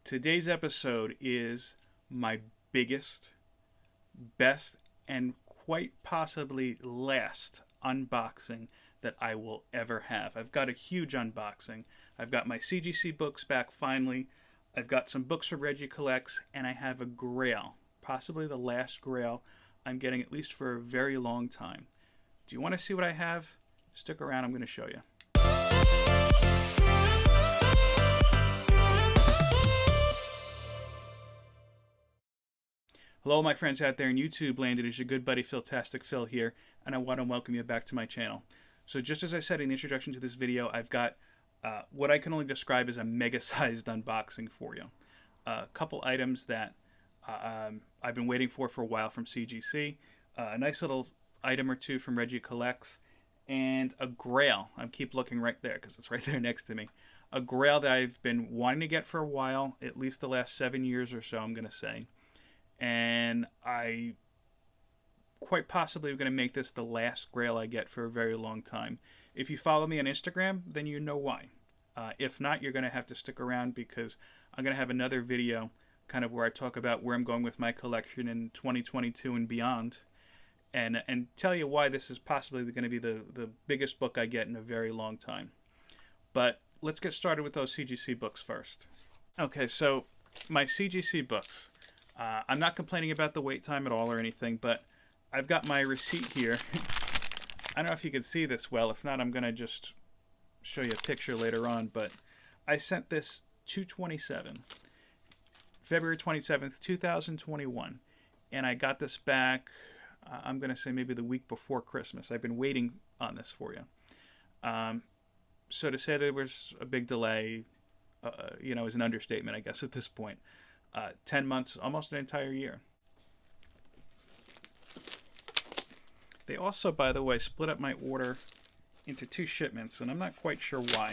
Today's episode is my biggest, best, and quite possibly last unboxing that I will ever have. I've got a huge unboxing. I've got my CGC books back finally. I've got some books from Reggie Collects, and I have a grail, possibly the last grail I'm getting at least for a very long time. Do you want to see what I have? Stick around, I'm going to show you. Hello my friends out there in YouTube land, it is your good buddy Philtastic Phil here, and I want to welcome you back to my channel. So just as I said in the introduction to this video, I've got what I can only describe as a mega-sized unboxing for you. A couple items that I've been waiting for a while from CGC, a nice little item or two from Reggie Collects, and a grail. I keep looking right there because it's right there next to me. A grail that I've been wanting to get for a while, at least the last 7 years or so, I'm going to say. And I quite possibly am going to make this the last grail I get for a very long time. If you follow me on Instagram, then you know why. If not, you're going to have to stick around because I'm going to have another video kind of where I talk about where I'm going with my collection in 2022 and beyond, and tell you why this is possibly going to be the biggest book I get in a very long time. But let's get started with those CGC books first. Okay, so my CGC books. I'm not complaining about the wait time at all or anything, but I've got my receipt here. I don't know if you can see this well. If not, I'm going to just show you a picture later on. But I sent this 2/27, February 27th, 2021. And I got this back, I'm going to say maybe the week before Christmas. I've been waiting on this for you. So to say there was a big delay, is an understatement, I guess, at this point. 10 months, almost an entire year. They also, by the way, split up my order into 2 shipments, and I'm not quite sure why.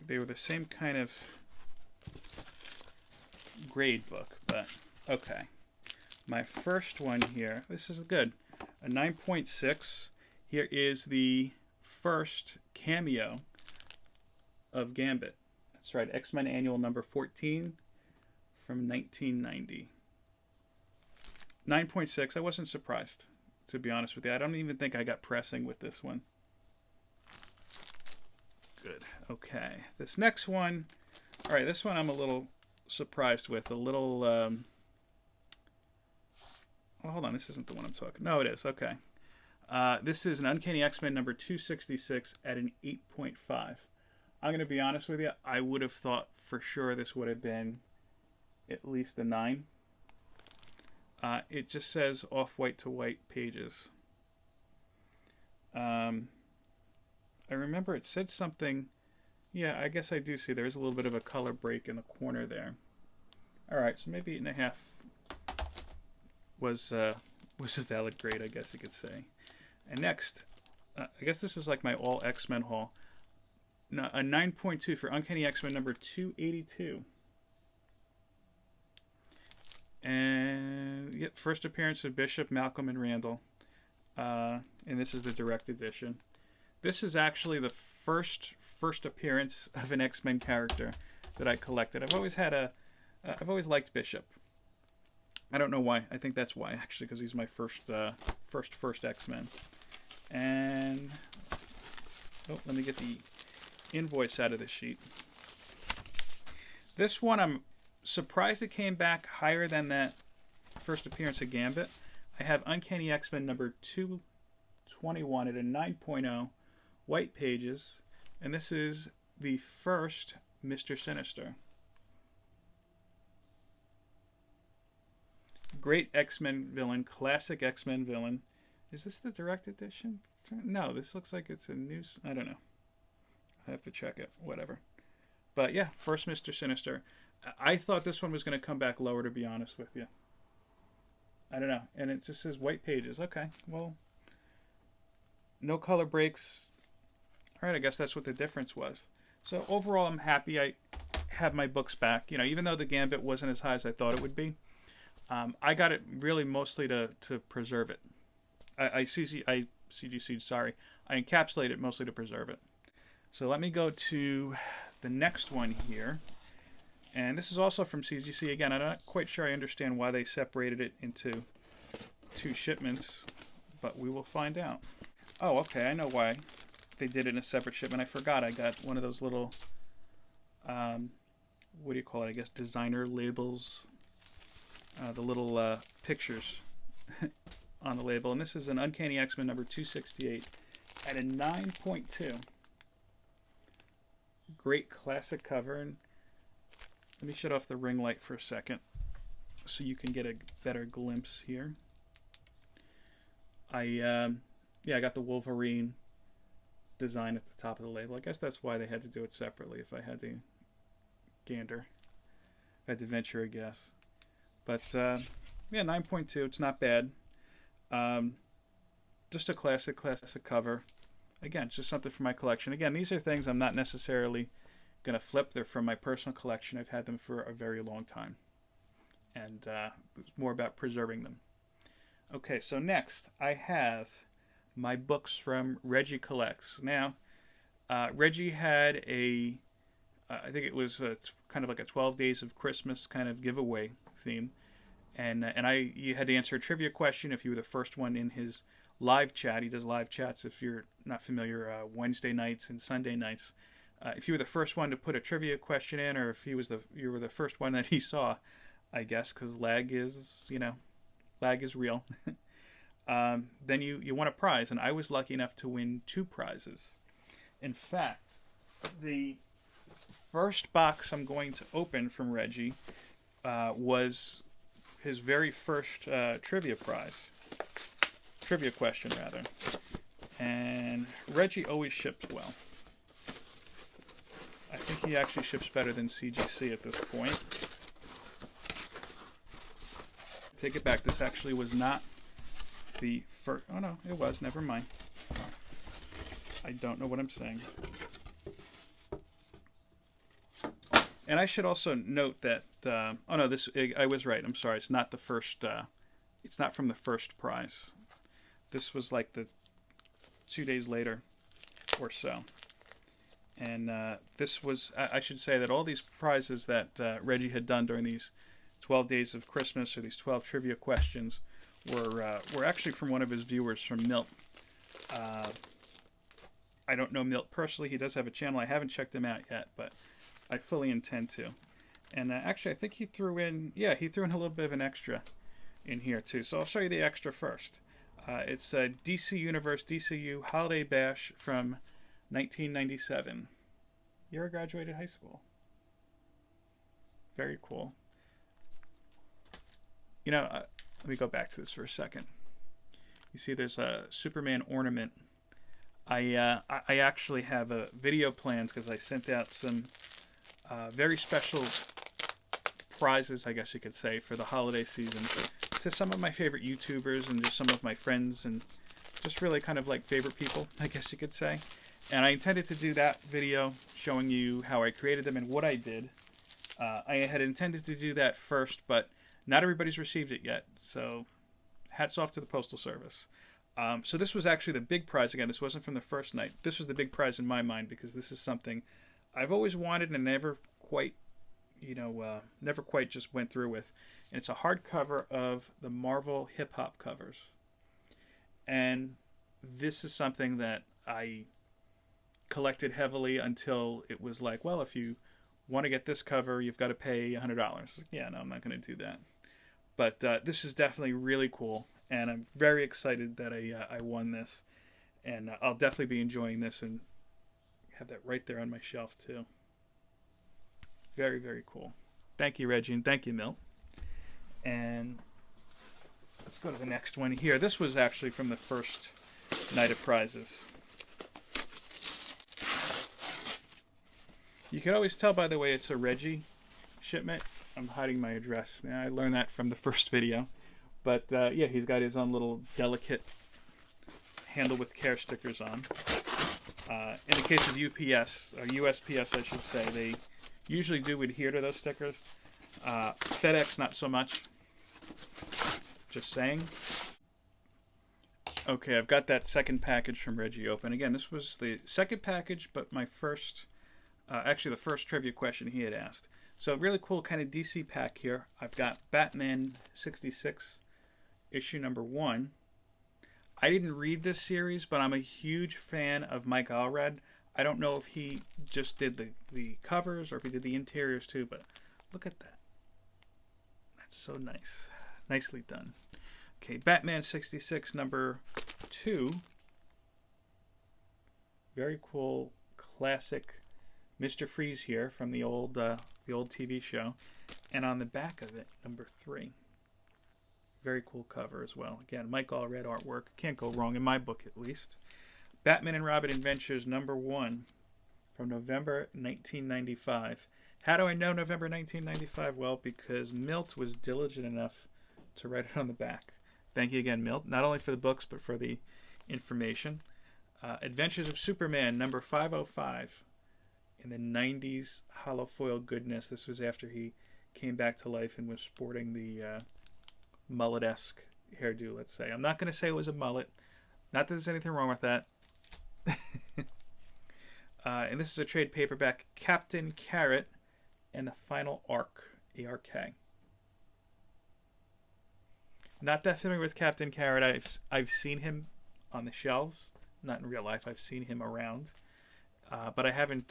They were the same kind of grade book, but okay. My first one here, this is good. A 9.6. Here is the first cameo of Gambit. That's right, X-Men Annual number 14 from 1990. 9.6, I wasn't surprised, to be honest with you. I don't even think I got pressing with this one. Good, okay. This next one, all right, this one I'm a little surprised with. A little, oh, hold on, this isn't the one I'm talking. No, it is, okay. This is an Uncanny X-Men number 266 at an 8.5. I'm going to be honest with you, I would have thought for sure this would have been at least a 9. It just says off-white to white pages. I remember it said something, yeah, I guess I do see there's a little bit of a color break in the corner there. Alright, so maybe 8.5 was a valid grade, I guess you could say. And next, I guess this is like my all X-Men haul. A 9.2 for Uncanny X-Men number 282. And yep, first appearance of Bishop, Malcolm, and Randall. And this is the direct edition. This is actually the first appearance of an X-Men character that I collected. I've always liked Bishop. I don't know why. I think that's why, actually, because he's my first X-Men. And oh, let me get the invoice out of the sheet. This one, I'm surprised it came back higher than that first appearance of Gambit. I have Uncanny X-Men number 221 at a 9.0, white pages, and this is the first Mr. Sinister. Great X-Men villain, classic X-Men villain. Is this the direct edition? No, this looks like it's a new, I don't know. I have to check it, whatever. But yeah, first Mr. Sinister. I thought this one was going to come back lower, to be honest with you. I don't know. And it just says white pages. Okay, well, no color breaks. All right, I guess that's what the difference was. So overall, I'm happy I have my books back. You know, even though the Gambit wasn't as high as I thought it would be, I got it really mostly to preserve it. I CGC'd, sorry. I encapsulate it mostly to preserve it. So let me go to the next one here. And this is also from CGC. Again, I'm not quite sure I understand why they separated it into 2 shipments, but we will find out. Oh, okay, I know why they did it in a separate shipment. I forgot I got one of those little, what do you call it? I guess designer labels. The little pictures on the label. And this is an Uncanny X-Men number 268 at a 9.2. Great classic cover. And let me shut off the ring light for a second so you can get a better glimpse here. I got the Wolverine design at the top of the label. I guess that's why they had to do it separately, if I had to gander. If I had to venture a guess. But, yeah, 9.2. It's not bad. Just a classic cover. Again, it's just something for my collection. Again, these are things I'm not necessarily going to flip. They're from my personal collection. I've had them for a very long time. And it's more about preserving them. Okay, so next I have my books from Reggie Collects. Now, Reggie had a, I think it was kind of like a 12 Days of Christmas kind of giveaway theme. And you had to answer a trivia question if you were the first one in his live chat. He does live chats, if you're not familiar, Wednesday nights and Sunday nights. If you were the first one to put a trivia question in, or if you were the first one that he saw, I guess, because lag is real. Then you won a prize, and I was lucky enough to win 2 prizes. In fact, the first box I'm going to open from Reggie was his very first trivia question rather. And Reggie always ships well. I think he actually ships better than CGC at this point. Take it back. This actually was not the first. Oh no, it was. Never mind. I don't know what I'm saying. And I should also note that. Oh no, I was right. I'm sorry. It's not the first. It's not from the first prize. This was like the 2 days later, or so. And this was. I should say that all these prizes that Reggie had done during these 12 Days of Christmas, or these 12 trivia questions, were actually from one of his viewers, from Milt. I don't know Milt personally. He does have a channel. I haven't checked him out yet, but I fully intend to. And actually, I think he threw in a little bit of an extra in here too. So I'll show you the extra first. It's a DC Universe DCU Holiday Bash from 1997. Year I graduated high school. Very cool. You know, let me go back to this for a second. You see there's a Superman ornament. I actually have a video planned because I sent out some very special prizes, I guess you could say, for the holiday season to some of my favorite YouTubers and just some of my friends and just really kind of like favorite people, I guess you could say. And I intended to do that video showing you how I created them and what I did. I had intended to do that first, but not everybody's received it yet, so hats off to the Postal Service. So this was actually the big prize. Again, this wasn't from the first night. This was the big prize in my mind because this is something I've always wanted and never quite just went through with. And it's a hardcover of the Marvel hip-hop covers. And this is something that I collected heavily until it was like, well, if you want to get this cover, you've got to pay $100. Yeah, no, I'm not going to do that. But this is definitely really cool, and I'm very excited that I won this. And I'll definitely be enjoying this and have that right there on my shelf, too. Very, very cool. Thank you, Reggie, and thank you, Milt. And let's go to the next one here. This was actually from the first night of prizes. You can always tell, by the way, it's a Reggie shipment. I'm hiding my address. Now, I learned that from the first video. But, yeah, he's got his own little delicate handle with care stickers on. In the case of UPS, or USPS, I should say, they usually do adhere to those stickers. FedEx, not so much. Just saying. Okay, I've got that second package from Reggie open. Again, this was the second package, but my first... actually, the first trivia question he had asked. So really cool kind of DC pack here. I've got Batman 66, issue number 1. I didn't read this series, but I'm a huge fan of Mike Allred. I don't know if he just did the covers or if he did the interiors too, but look at that. That's so nice. Nicely done. Okay, Batman 66 number 2. Very cool classic Mr. Freeze here from the old TV show. And on the back of it, number 3. Very cool cover as well. Again, Mike Allred artwork. Can't go wrong in my book, at least. Batman and Robin Adventures number 1 from November 1995. How do I know November 1995? Well, because Milt was diligent enough to write it on the back. Thank you again, Milt, not only for the books, but for the information. Adventures of Superman number 505 in the 90s holofoil goodness. This was after he came back to life and was sporting the mullet-esque hairdo, let's say. I'm not going to say it was a mullet. Not that there's anything wrong with that. And this is a trade paperback, Captain Carrot and the Final Arc, ARK. Not that familiar with Captain Carrot. I've seen him on the shelves, not in real life. I've seen him around, but I haven't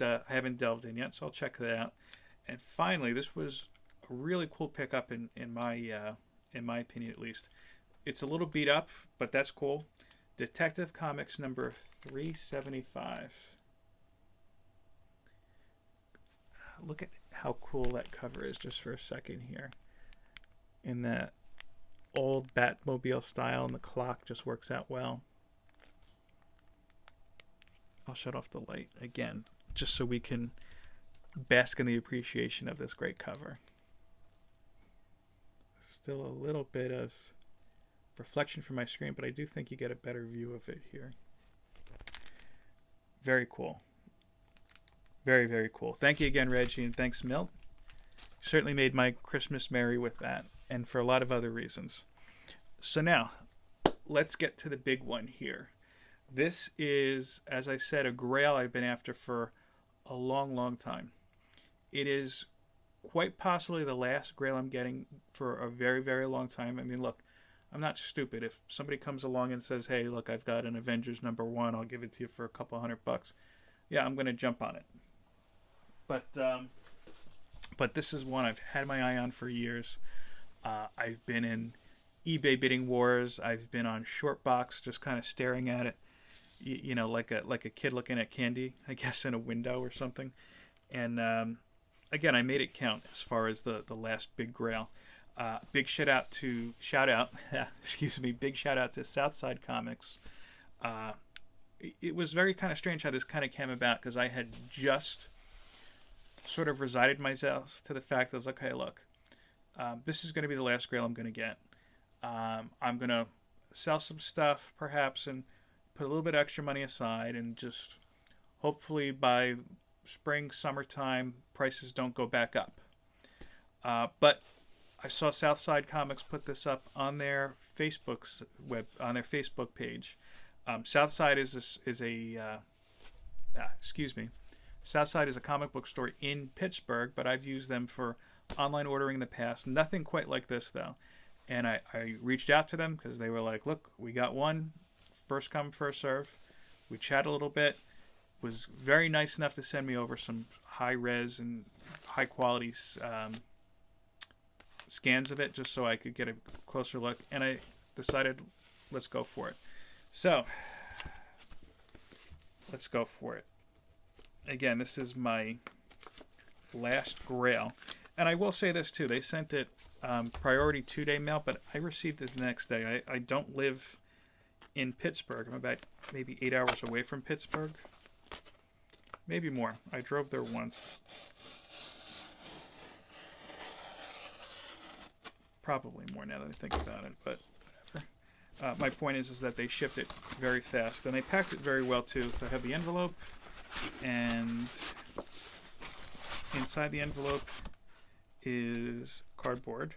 delved in yet, so I'll check that out. And finally, this was a really cool pickup in my opinion, at least. It's a little beat up, but that's cool. Detective Comics number 375. Look at how cool that cover is just for a second here. In that old Batmobile style, and the clock just works out well. I'll shut off the light again, just so we can bask in the appreciation of this great cover. Still a little bit of reflection from my screen, but I do think you get a better view of it here. Very cool. Very, very cool. Thank you again, Reggie, and thanks, Milt. You certainly made my Christmas merry with that, and for a lot of other reasons. So now, let's get to the big one here. This is, as I said, a grail I've been after for a long, long time. It is quite possibly the last grail I'm getting for a very, very long time. I mean, look, I'm not stupid. If somebody comes along and says, hey, look, I've got an Avengers number 1, I'll give it to you for a couple $100. Yeah, I'm going to jump on it. But this is one I've had my eye on for years. I've been in eBay bidding wars. I've been on Shortbox, just kind of staring at it, you know, like a kid looking at candy, I guess, in a window or something. And again, I made it count as far as the last big grail. Big shout out to Southside Comics. It was very kind of strange how this kind of came about, because I had just sort of resigned myself to the fact that I was like, hey, look, this is going to be the last grail I'm going to get. I'm going to sell some stuff, perhaps, and put a little bit extra money aside, and just hopefully by spring, summertime, prices don't go back up. But I saw Southside Comics put this up on their Facebook page. Southside Southside is a comic book store in Pittsburgh, but I've used them for online ordering in the past. Nothing quite like this, though. And I reached out to them because they were like, look, we got one, first come, first serve. We chatted a little bit. Was very nice enough to send me over some high-res and high-quality scans of it, just so I could get a closer look. And I decided, let's go for it. So, let's go for it. Again, this is my last grail. And I will say this, too. They sent it priority 2-day mail, but I received it the next day. I don't live in Pittsburgh. I'm about maybe 8 hours away from Pittsburgh. Maybe more. I drove there once. Probably more now that I think about it, but whatever. My point is that they shipped it very fast, and they packed it very well, too. So I have the envelope, and inside the envelope is cardboard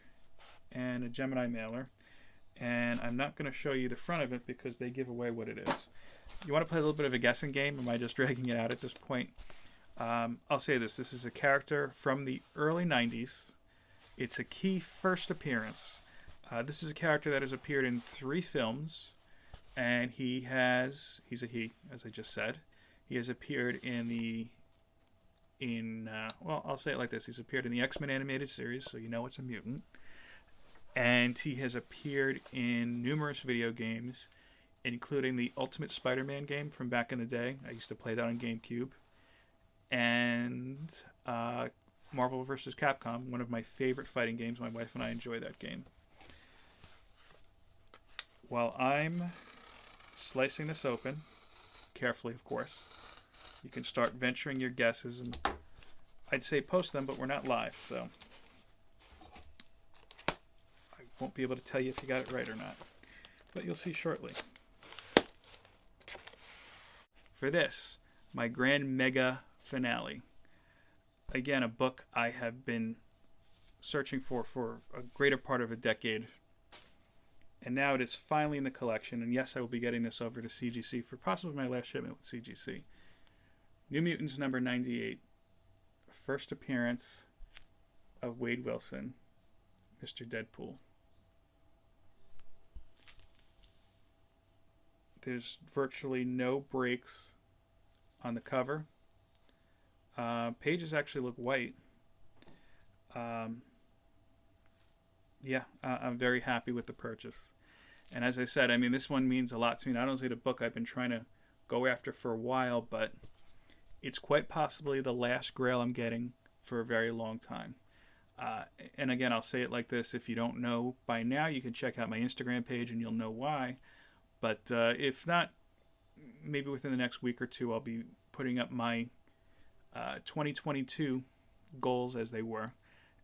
and a Gemini mailer, and I'm not going to show you the front of it because they give away what it is. You want to play a little bit of a guessing game? Am I just dragging it out at this point? I'll say this. This is a character from the early 90s. It's a key first appearance. This is a character that has appeared in 3 films, and he's a he, as I just said. He has appeared well, I'll say it like this. He's appeared in the X-Men animated series, so you know it's a mutant. And he has appeared in numerous video games, including the Ultimate Spider-Man game from back in the day. I used to play that on GameCube. And Marvel vs. Capcom, one of my favorite fighting games. My wife and I enjoy that game. While I'm slicing this open, carefully of course, you can start venturing your guesses, and I'd say post them, but we're not live, so I won't be able to tell you if you got it right or not, but you'll see shortly. For this, my grand mega finale. Again, a book I have been searching for a greater part of a decade, and now it is finally in the collection, and yes, I will be getting this over to CGC for possibly my last shipment with CGC. New Mutants number 98. First appearance of Wade Wilson, Mr. Deadpool. There's virtually no breaks on the cover. Pages actually look white. Yeah, I'm very happy with the purchase. And as I said, I mean, this one means a lot to me. Not only the book I've been trying to go after for a while, but it's quite possibly the last grail I'm getting for a very long time. And again, I'll say it like this. If you don't know by now, you can check out my Instagram page and you'll know why. But if not, maybe within the next week or two, I'll be putting up my 2022 goals as they were.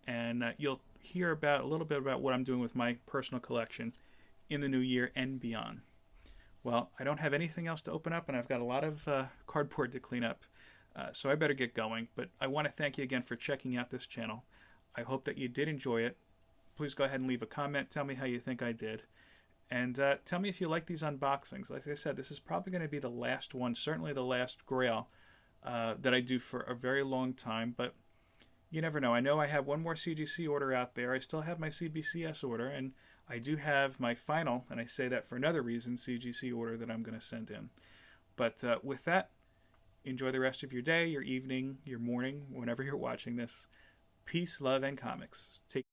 And you'll hear a little bit about what I'm doing with my personal collection in the new year and beyond. Well, I don't have anything else to open up, and I've got a lot of cardboard to clean up. So I better get going, but I want to thank you again for checking out this channel. I hope that you did enjoy it. Please go ahead and leave a comment. Tell me how you think I did. And tell me if you like these unboxings. Like I said, this is probably going to be the last one, certainly the last grail that I do for a very long time, but you never know. I know I have one more CGC order out there. I still have my CBCS order, and I do have my final, and I say that for another reason, CGC order that I'm going to send in. But with that, enjoy the rest of your day, your evening, your morning, whenever you're watching this. Peace, love, and comics. Take